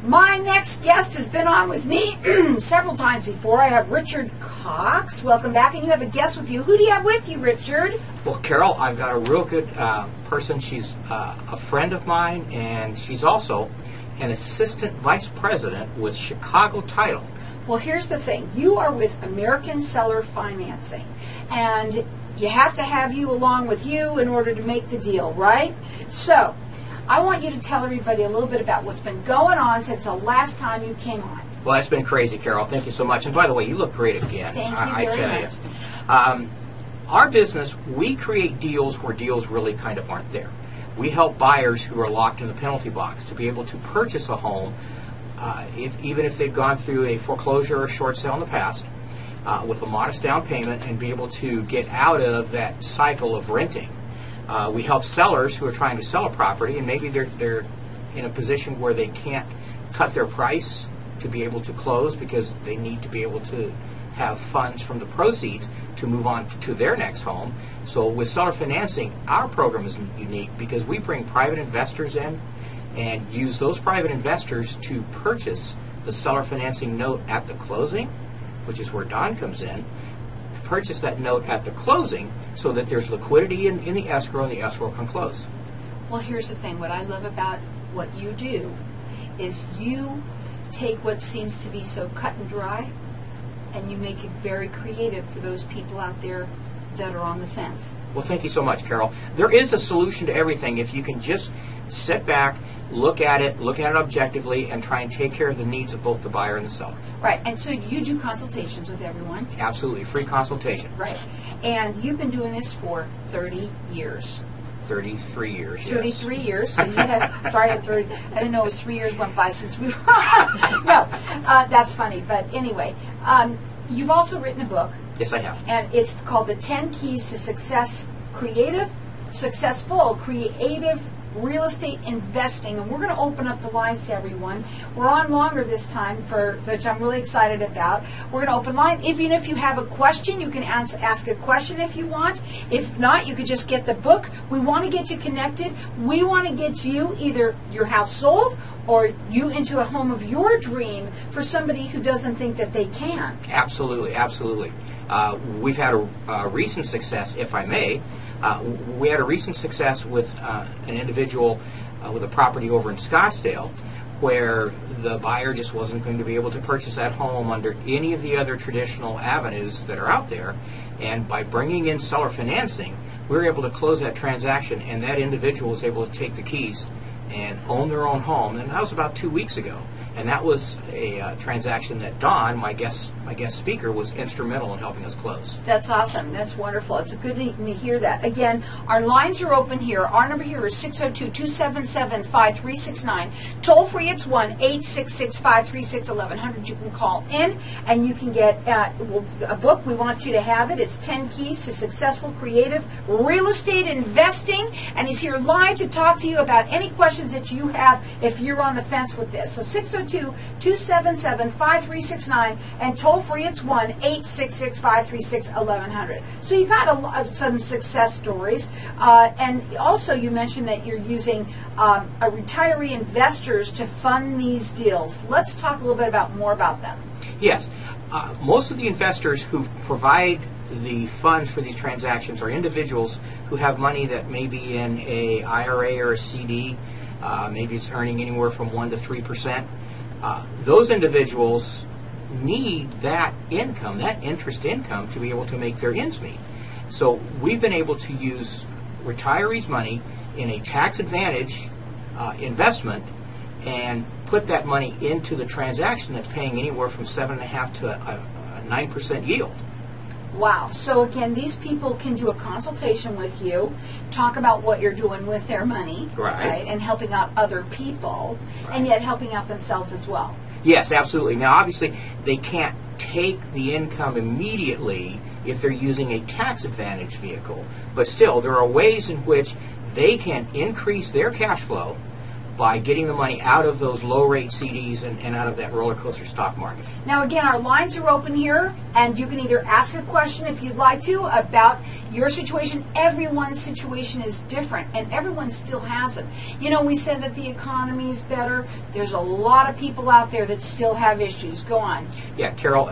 My next guest has been on with me several times before. I have Richard Cox. Welcome back, and you have a guest with you. Who do you have with you, Richard? Well, Carol, I've got a real good person. She's a friend of mine, and she's also an assistant vice president with Chicago Title. Well, here's the thing. You are with American Seller Financing, and you have to have you along with you in order to make the deal, right? So, I want you to tell everybody a little bit about what's been going on since the last time you came on. Well, it's been crazy, Carol. Thank you so much. And by the way, you look great again. Thank you very much. Our business, we create deals where deals really kind of aren't there. We help buyers who are locked in the penalty box to be able to purchase a home, even if they've gone through a foreclosure or short sale in the past, with a modest down payment and be able to get out of that cycle of renting. We help sellers who are trying to sell a property, and maybe they're in a position where they can't cut their price to be able to close because they need to be able to have funds from the proceeds to move on to their next home. So with seller financing, our program is unique because we bring private investors in and use those private investors to purchase the seller financing note at the closing, which is where Don comes in, to purchase that note at the closing so that there's liquidity in the escrow and the escrow can close. Well, here's the thing. What I love about what you do is you take what seems to be so cut and dry and you make it very creative for those people out there that are on the fence. Well, thank you so much, Carol. There is a solution to everything if you can just sit back, look at it objectively, and try and take care of the needs of both the buyer and the seller. Right, and so you do consultations with everyone. Absolutely, free consultation. Right, and you've been doing this for 30 years. 33 years, 33 yes. years. So you have started 30. I didn't know it was 3 years went by since we. No, that's funny. But anyway, you've also written a book. Yes, I have. And it's called The 10 Keys to Successful Creative Real Estate Investing. And we're going to open up the lines to everyone. We're on longer this time, which I'm really excited about. We're going to open lines. Even if you have a question, you can ask a question if you want. If not, you could just get the book. We want to get you connected. We want to get you either your house sold or you into a home of your dream for somebody who doesn't think that they can. Absolutely, absolutely. We've had a recent success, if I may. We had a recent success with an individual with a property over in Scottsdale where the buyer just wasn't going to be able to purchase that home under any of the other traditional avenues that are out there. And by bringing in seller financing, we were able to close that transaction, and that individual was able to take the keys and own their own home. And that was about 2 weeks ago. And that was a transaction that Don, my guest speaker, was instrumental in helping us close. That's awesome. That's wonderful. It's good to hear that. Again, our lines are open here. Our number here is 602-277-5369. Toll free, it's 1-866-536-1100. You can call in and you can get a book. We want you to have it. It's 10 Keys to Successful Creative Real Estate Investing. And he's here live to talk to you about any questions that you have if you're on the fence with this. So 602-277-5369 and toll free it's 1-866-536-1100. So you got some success stories, and also you mentioned that you're using retiree investors to fund these deals. Let's talk a little bit more about them. Yes, most of the investors who provide the funds for these transactions are individuals who have money that may be in a IRA or a CD. Maybe it's earning anywhere from 1 to 3%. Those individuals need that income, that interest income, to be able to make their ends meet. So we've been able to use retirees' money in a tax advantage investment and put that money into the transaction that's paying anywhere from 7.5% to a 9% yield. Wow. So again, these people can do a consultation with you, talk about what you're doing with their money, right, and helping out other people, right, and yet helping out themselves as well. Yes, absolutely. Now, obviously, they can't take the income immediately if they're using a tax advantage vehicle, but still, there are ways in which they can increase their cash flow by getting the money out of those low-rate CDs and out of that roller coaster stock market. Now, again, our lines are open here, and you can either ask a question if you'd like to about your situation. Everyone's situation is different, and everyone still has them. You know, we said that the economy's better. There's a lot of people out there that still have issues. Go on. Yeah, Carol,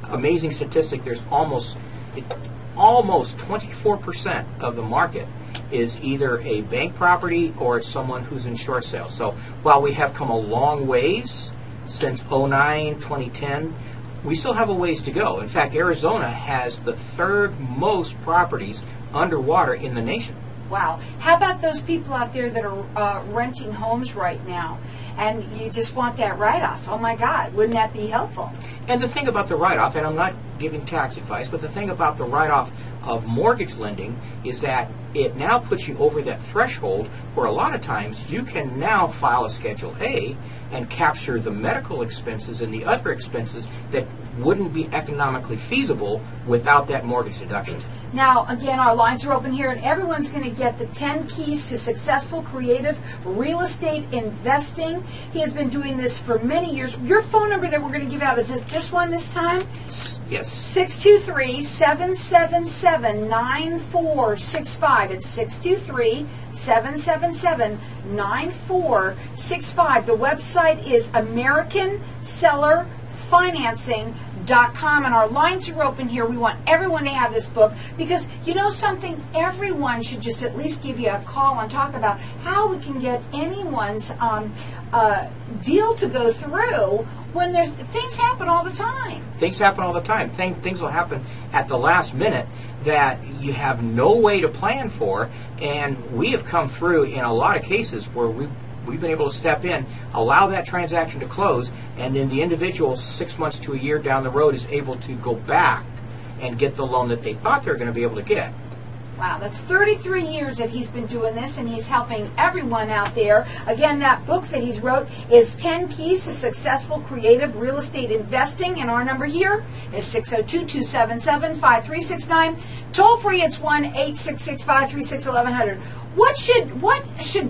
amazing statistic. There's almost 24% of the market is either a bank property or it's someone who's in short sale. So while we have come a long ways since 2009, 2010, we still have a ways to go. In fact, Arizona has the third most properties underwater in the nation. Wow. How about those people out there that are renting homes right now, and you just want that write-off? Oh, my God. Wouldn't that be helpful? And the thing about the write-off, and I'm not giving tax advice, but the thing about the write-off of mortgage lending is that it now puts you over that threshold where a lot of times you can now file a Schedule A and capture the medical expenses and the other expenses that wouldn't be economically feasible without that mortgage deduction. Now, again, our lines are open here, and everyone's going to get the 10 keys to successful creative real estate investing. He has been doing this for many years. Your phone number that we're going to give out, is this one this time? Yes. 623-777-9465. It's 623-777-9465. The website is AmericanSellerFinancing.com, and our lines are open here. We want everyone to have this book because, you know something, everyone should just at least give you a call and talk about how we can get anyone's deal to go through when there's things happen all the time. Things happen all the time. Things will happen at the last minute that you have no way to plan for, and we have come through in a lot of cases where we've been able to step in, allow that transaction to close, and then the individual 6 months to a year down the road is able to go back and get the loan that they thought they were going to be able to get. Wow, that's 33 years that he's been doing this, and he's helping everyone out there. Again, that book that he's wrote is 10 Keys to Successful Creative Real Estate Investing, and our number here is 602-277-5369. Toll free, it's 1-866-536-1100. What should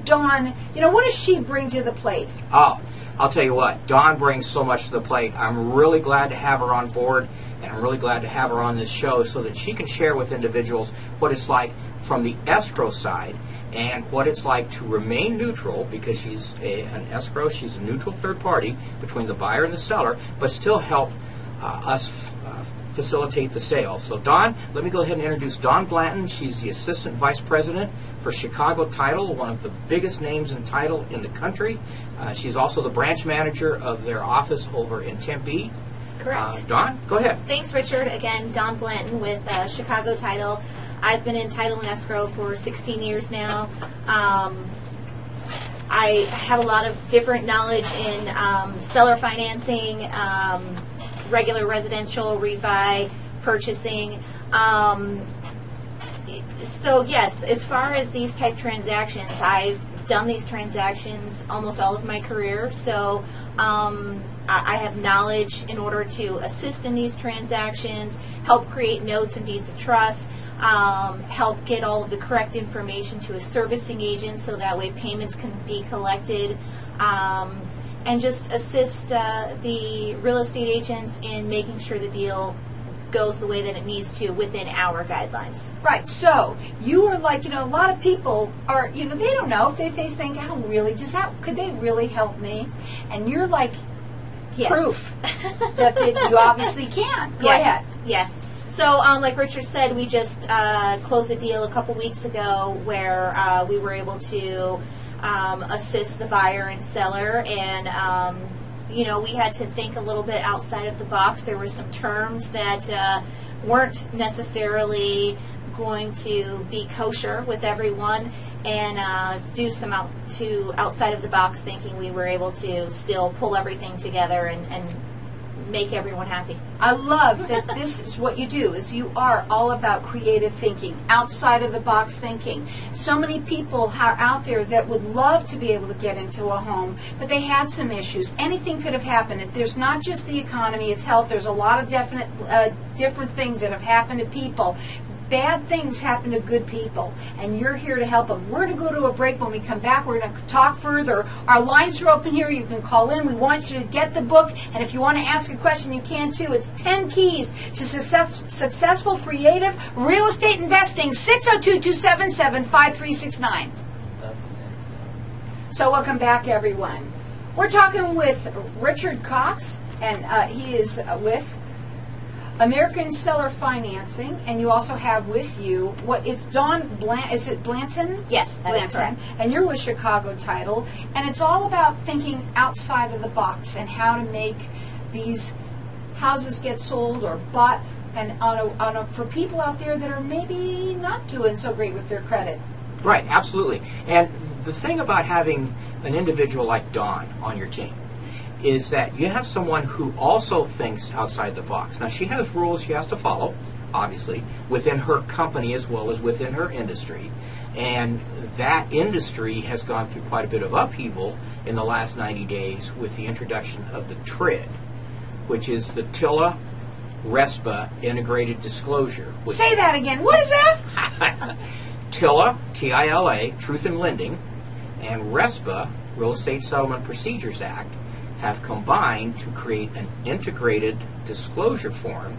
Dawn, what does she bring to the plate? Oh, I'll tell you what, Dawn brings so much to the plate. I'm really glad to have her on board, and I'm really glad to have her on this show so that she can share with individuals what it's like from the escrow side and what it's like to remain neutral, because she's an escrow, she's a neutral third party between the buyer and the seller, but still help us facilitate the sale. So Dawn, let me go ahead and introduce Dawn Blanton. She's the Assistant Vice President for Chicago Title, one of the biggest names in title in the country. She's also the branch manager of their office over in Tempe. Correct. Dawn, go ahead. Thanks, Richard. Again, Dawn Blanton with Chicago Title. I've been in title and escrow for 16 years now. I have a lot of different knowledge in seller financing, regular residential, refi, purchasing. So yes, as far as these type transactions, I've done these transactions almost all of my career. So I have knowledge in order to assist in these transactions, help create notes and deeds of trust, help get all of the correct information to a servicing agent so that way payments can be collected, and just assist the real estate agents in making sure the deal goes the way that it needs to within our guidelines. Right. So you are like, a lot of people are, they don't know if they think, "How really could they really help me?" And you're like, Yes. proof that you obviously can. Go ahead. Yes. So, like Richard said, we just closed a deal a couple weeks ago where we were able to assist the buyer and seller, and we had to think a little bit outside of the box. There were some terms that weren't necessarily going to be kosher with everyone, and do some outside of the box thinking. We were able to still pull everything together and make everyone happy. I love that this is what you do, is you are all about creative thinking, outside of the box thinking. So many people are out there that would love to be able to get into a home, but they had some issues. Anything could have happened. There's not just the economy, it's health. There's a lot of different things that have happened to people. bad things happen to good people, and you're here to help them. We're going to go to a break. When we come back, we're going to talk further. Our lines are open here. You can call in. We want you to get the book, and if you want to ask a question, you can too. It's 10 Keys to Successful Creative Real Estate Investing, 602-277-5369. So welcome back, everyone. We're talking with Richard Cox, and he is with American Seller Financing, and you also have with you it's Dawn is it Blanton? Yes, that is correct. And you're with Chicago Title, and it's all about thinking outside of the box and how to make these houses get sold or bought, and for people out there that are maybe not doing so great with their credit. Right, absolutely. And the thing about having an individual like Dawn on your team is that you have someone who also thinks outside the box. Now, she has rules she has to follow, obviously, within her company as well as within her industry. And that industry has gone through quite a bit of upheaval in the last 90 days with the introduction of the TRID, which is the TILA RESPA Integrated Disclosure. Say that again. What is that? TILA, T-I-L-A, Truth in Lending, and RESPA, Real Estate Settlement Procedures Act, have combined to create an integrated disclosure form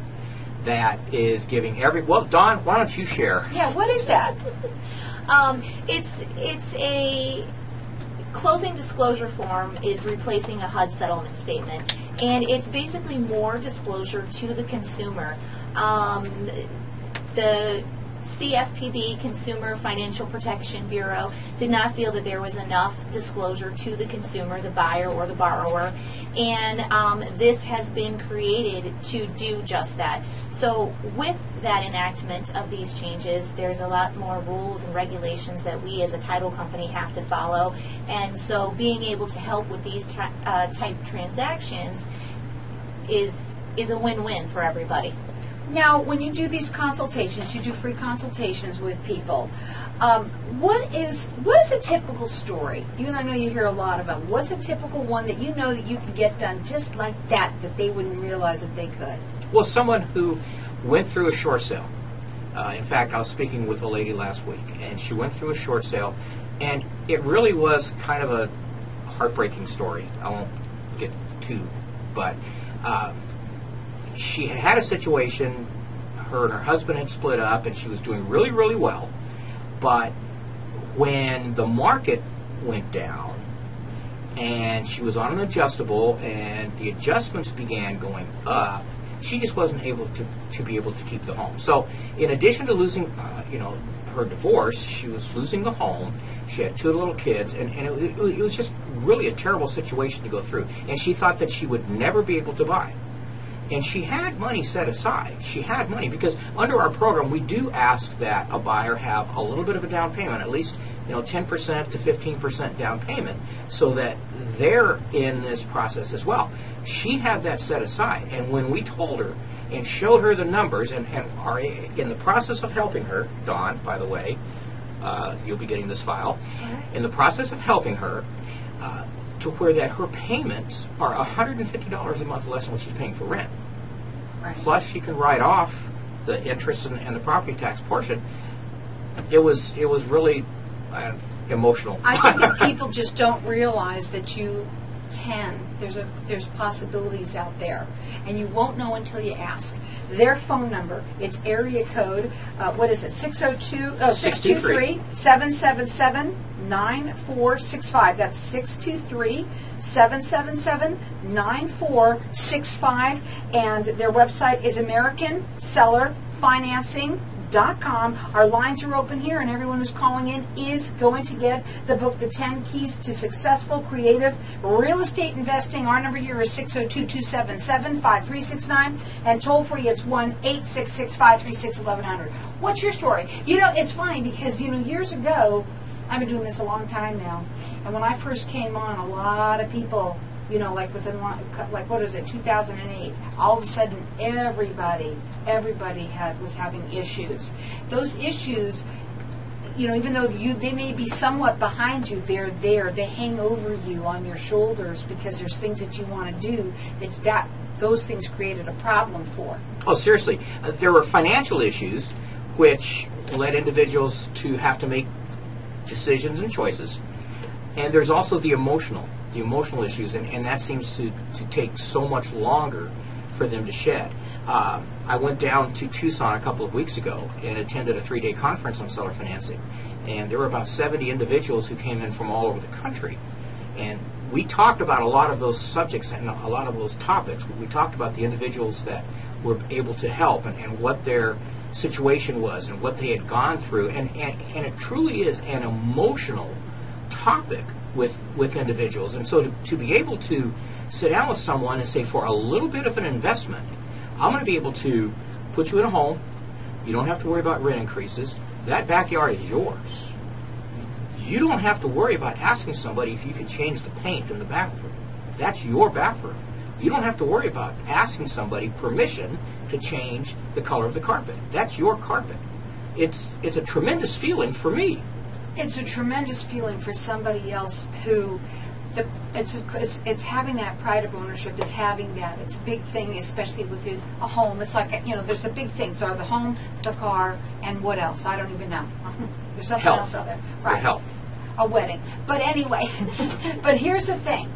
that is giving well, Dawn, why don't you share? Yeah, what is that? It's a closing disclosure form is replacing a HUD settlement statement, and it's basically more disclosure to the consumer. The CFPB, Consumer Financial Protection Bureau, did not feel that there was enough disclosure to the consumer, the buyer or the borrower, and this has been created to do just that. So with that enactment of these changes, there's a lot more rules and regulations that we as a title company have to follow, and so being able to help with these type transactions is a win-win for everybody. Now, when you do these consultations, you do free consultations with people. What is a typical story? Even though I know you hear a lot of them. What's a typical one that you know that you could get done just like that they wouldn't realize that they could? Well, someone who went through a short sale. In fact, I was speaking with a lady last week, and she went through a short sale, and it really was kind of a heartbreaking story. I won't get too, but she had a situation, her and her husband had split up, and she was doing really, really well. But when the market went down, and she was on an adjustable, and the adjustments began going up, she just wasn't able to be able to keep the home. So in addition to losing, her divorce, she was losing the home. She had 2 little kids, and it was just really a terrible situation to go through. And she thought that she would never be able to buy. And she had money set aside. She had money because under our program, we do ask that a buyer have a little bit of a down payment, at least 10% to 15% down payment, so that they're in this process as well. She had that set aside, and when we told her and showed her the numbers and are in the process of helping her, Dawn, by the way, you'll be getting this file, in the process of helping her, to where that her payments are $150 a month less than what she's paying for rent. Right. Plus, she can write off the interest and the property tax portion. It was really emotional. I think that people just don't realize that you can. There's possibilities out there, and you won't know until you ask. Their phone number, it's area code, 623-777-9465. That's 623-777-9465. And their website is AmericanSellerFinancing.com. Our lines are open here, and everyone who's calling in is going to get the book, The 10 Keys to Successful Creative Real Estate Investing. Our number here is 602-277-5369, and toll free it's 1-866-536-1100. What's your story? It's funny because, years ago, I've been doing this a long time now, and when I first came on, a lot of people, like within, what is it, 2008, all of a sudden everybody was having issues. Those issues, even though they may be somewhat behind you, they're there. They hang over you on your shoulders because there's things that you want to do that those things created a problem for. Oh, seriously. There were financial issues which led individuals to have to make decisions and choices. And there's also the emotional issues, and that seems to take so much longer for them to shed. I went down to Tucson a couple of weeks ago and attended a 3-day conference on seller financing, and there were about 70 individuals who came in from all over the country. And we talked about a lot of those subjects and a lot of those topics. We talked about the individuals that were able to help and what their situation was and what they had gone through. And it truly is an emotional topic with individuals. And so to be able to sit down with someone and say, for a little bit of an investment, I'm going to be able to put you in a home. You don't have to worry about rent increases. That backyard is yours. You don't have to worry about asking somebody if you can change the paint in the bathroom. That's your bathroom. You don't have to worry about asking somebody permission to change the color of the carpet. That's your carpet. It's a tremendous feeling for me. It's a tremendous feeling for somebody else who, it's having that pride of ownership. It's having that. It's a big thing, especially with a home. It's like, there's the big things are the home, the car, and what else? I don't even know. There's something Health. else out there. Your Right. health. A wedding. But anyway, but here's the thing.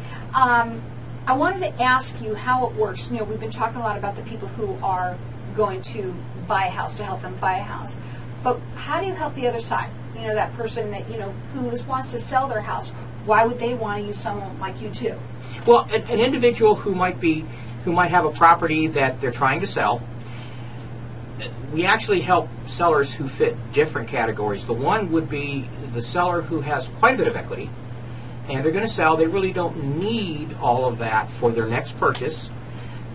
I wanted to ask you how it works. We've been talking a lot about the people who are going to buy a house, to help them buy a house. But how do you help the other side? That person that, who wants to sell their house. Why would they want to use someone like you too? Well, an individual who might have a property that they're trying to sell, we actually help sellers who fit different categories. The one would be the seller who has quite a bit of equity, and they're going to sell. They really don't need all of that for their next purchase.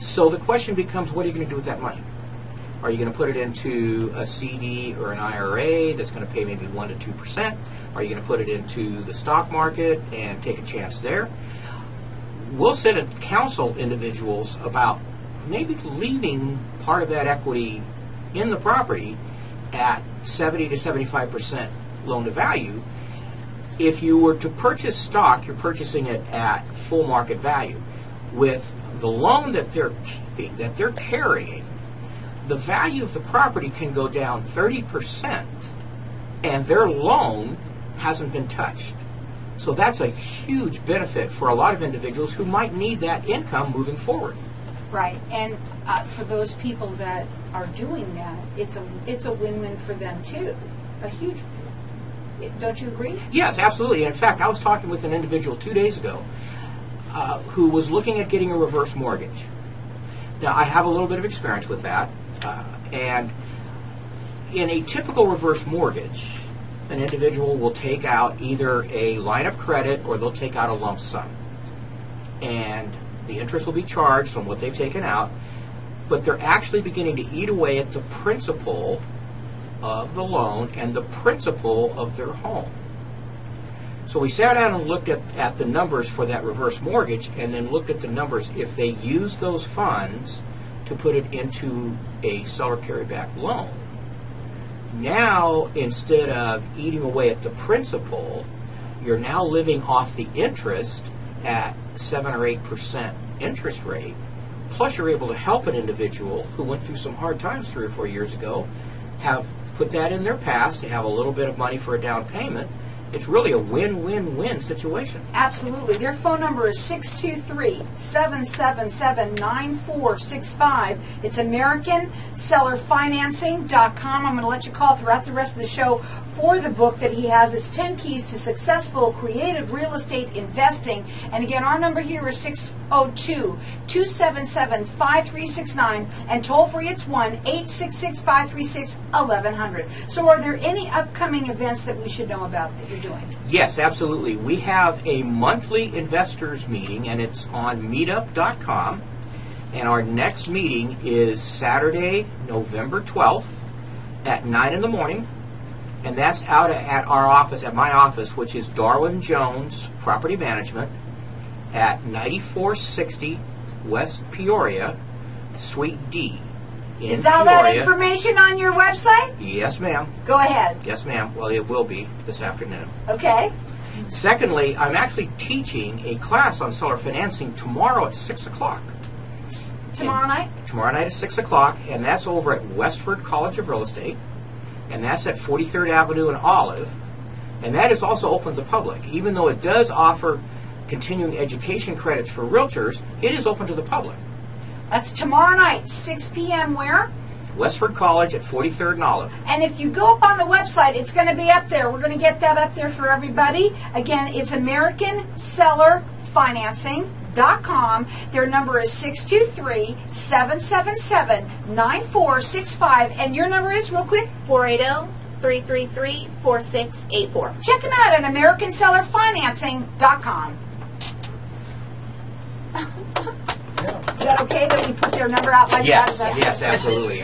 So the question becomes, what are you going to do with that money? Are you going to put it into a CD or an IRA that's going to pay maybe 1% to 2%? Are you going to put it into the stock market and take a chance there? We'll sit and counsel individuals about maybe leaving part of that equity in the property at 70 to 75% loan to value. If you were to purchase stock, you're purchasing it at full market value. With the loan that they're keeping, that they're carrying, the value of the property can go down 30%, and their loan hasn't been touched. So that's a huge benefit for a lot of individuals who might need that income moving forward. Right, and for those people that are doing that, it's a win-win for them too. A huge, don't you agree? Yes, absolutely. In fact, I was talking with an individual 2 days ago who was looking at getting a reverse mortgage. Now, I have a little bit of experience with that, and in a typical reverse mortgage, an individual will take out either a line of credit or they'll take out a lump sum. And the interest will be charged on what they've taken out, but they're actually beginning to eat away at the principal of the loan and the principal of their home. So we sat down and looked at the numbers for that reverse mortgage, and then looked at the numbers if they use those funds to put it into a seller carryback loan. Now, instead of eating away at the principal, you're now living off the interest at 7 or 8% interest rate. Plus, you're able to help an individual who went through some hard times 3 or 4 years ago, have put that in their past to have a little bit of money for a down payment. It's really a win-win-win situation. Absolutely. Their phone number is 623-777-9465. It's AmericanSellerFinancing.com. I'm going to let you call throughout the rest of the show for the book that he has. It's 10 Keys to Successful Creative Real Estate Investing. And again, our number here is 602-277-5369. And toll free, it's 1-866-536-1100. So are there any upcoming events that we should know about that you're doing? Yes, absolutely. We have a monthly investors meeting, and it's on meetup.com. And our next meeting is Saturday, November 12th at 9 in the morning. And that's out at our office, at my office, which is Darwin Jones Property Management at 9460 West Peoria, Suite D. Is all that information on your website? Yes, ma'am. Go ahead. Yes, ma'am. Well, it will be this afternoon. Okay. Secondly, I'm actually teaching a class on seller financing tomorrow at 6 o'clock. Tomorrow night? Tomorrow night at 6 o'clock, and that's over at Westford College of Real Estate. and that's at 43rd Avenue and Olive, and that is also open to the public. Even though it does offer continuing education credits for realtors, it is open to the public. That's tomorrow night, 6 p.m. where? Westford College at 43rd and Olive. And if you go up on the website, it's going to be up there. We're going to get that up there for everybody. Again, it's AmericanSellerFinancing.com. Their number is 623-777-9465. And your number is, real quick? 480-333-4684. Check them out at AmericanSellerFinancing.com. Is that okay that we put their number out like that? Yes, Is that- yes, absolutely.